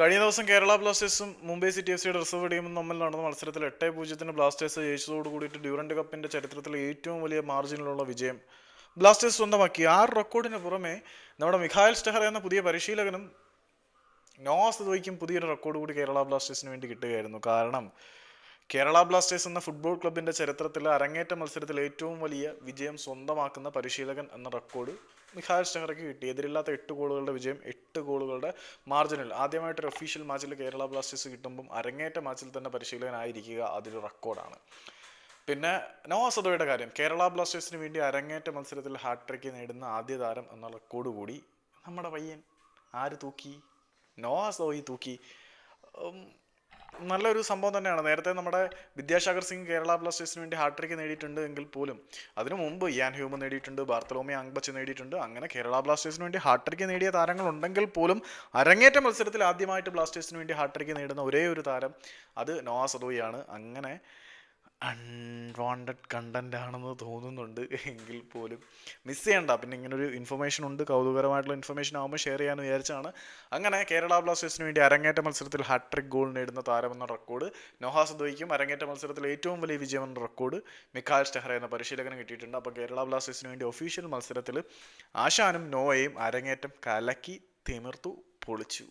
കഴിഞ്ഞ ദിവസം Kerala ബ്ലാസ്റ്റേഴ്സും Mumbai city F സിയുടെ റിസർവ് ടീമും തമ്മിൽ നടന്ന മത്സരത്തിൽ 8-0 ബ്ലാസ്റ്റേഴ്സ് ജയിച്ചതോട് കൂടിയിട്ട് ഡ്യൂറന്റ് കപ്പിന്റെ ചരിത്രത്തിലെ ഏറ്റവും വലിയ മാർജിനിലുള്ള വിജയം ബ്ലാസ്റ്റേഴ്സ് സ്വന്തമാക്കി. ആ റെക്കോർഡിന് പുറമെ നമ്മുടെ മിഖായൽ സ്റ്റെഹർ എന്ന പുതിയ പരിശീലകനും നോവാ സദോയ്ക്കും പുതിയൊരു റെക്കോർഡ് കൂടി കേരള ബ്ലാസ്റ്റേഴ്സിന് വേണ്ടി കിട്ടുകയായിരുന്നു. കാരണം കേരള ബ്ലാസ്റ്റേഴ്സ് എന്ന ഫുട്ബോൾ ക്ലബിന്റെ ചരിത്രത്തിൽ അരങ്ങേറ്റ മത്സരത്തിൽ ഏറ്റവും വലിയ വിജയം സ്വന്തമാക്കുന്ന പരിശീലകൻ എന്ന റെക്കോർഡ് മിഖായൽ സ്റ്റെഹറയ്ക്ക് കിട്ടി. എതിരില്ലാത്ത 8 ഗോളുകളുടെ വിജയം, 8 ഗോളുകളുടെ മാർജിനിൽ ആദ്യമായിട്ടൊരു ഒഫീഷ്യൽ മാച്ചിൽ കേരള ബ്ലാസ്റ്റേഴ്സ് കിട്ടുമ്പം അരങ്ങേറ്റ മാച്ചിൽ തന്നെ പരിശീലകനായിരിക്കുക അതൊരു റെക്കോർഡാണ്. പിന്നെ നോവാ സദോയുടെ കാര്യം, കേരള ബ്ലാസ്റ്റേഴ്സിന് വേണ്ടി അരങ്ങേറ്റ മത്സരത്തിൽ ഹാട്രിക്ക് നേടുന്ന ആദ്യ താരം എന്ന റെക്കോർഡ് കൂടി നമ്മുടെ പയ്യൻ ആര് തൂക്കി? നോവാ സദോയി തൂക്കി. നല്ലൊരു സംഭവം തന്നെയാണ്. നേരത്തെ നമ്മുടെ വിദ്യാസാഗർ സിംഗ് കേരള ബ്ലാസ്റ്റേഴ്സിന് വേണ്ടി ഹാട്രിക്ക് നേടിയിട്ടുണ്ട് എങ്കിൽ പോലും അതിനു മുമ്പ് ഇയാൻ ഹ്യൂമൻ നേടിയിട്ടുണ്ട്, ബാർത്തലോമി അങ്ബച്ച് നേടിയിട്ടുണ്ട്. അങ്ങനെ കേരള ബ്ലാസ്റ്റേഴ്സിന് വേണ്ടി ഹാട്രിക്ക് നേടിയ താരങ്ങൾ ഉണ്ടെങ്കിൽ പോലും അരങ്ങേറ്റ മത്സരത്തിൽ ആദ്യമായിട്ട് ബ്ലാസ്റ്റേഴ്സിന് വേണ്ടി ഹാട്രിക്ക് നേടുന്ന ഒരേ ഒരു താരം അത് നോവാ സദോയാണ്. അങ്ങനെ അൺവാണ്ടഡ് കണ്ടന്റ് ആണെന്ന് തോന്നുന്നുണ്ട് എങ്കിൽ പോലും മിസ് ചെയ്യണ്ട. പിന്നെ ഇങ്ങനൊരു ഇൻഫർമേഷൻ ഉണ്ട്, കൗതുകരമായിട്ടുള്ള ഇൻഫർമേഷൻ ആകുമ്പോൾ ഷെയർ ചെയ്യാമെന്ന് വിചാരിച്ചാണ്. അങ്ങനെ കേരള ബ്ലാസ്റ്റേഴ്സിന് വേണ്ടി അരങ്ങേറ്റ മത്സരത്തിൽ ഹാട്രിക് ഗോൾ നേടുന്ന താരമെന്ന റെക്കോർഡ് നോവാ സദോയ്ക്കും അരങ്ങേറ്റ മത്സരത്തിൽ ഏറ്റവും വലിയ വിജയം എന്ന റെക്കോർഡ് മിഖായൽ സ്റ്റെഹർ എന്ന പരിശീലകന് കിട്ടിയിട്ടുണ്ട്. അപ്പോൾ കേരള ബ്ലാസ്റ്റേഴ്സിന് വേണ്ടി ഒഫീഷ്യൽ മത്സരത്തിൽ ആശാനും നോവയും അരങ്ങേറ്റം കലക്കി തിമിർത്തു പൊളിച്ചു.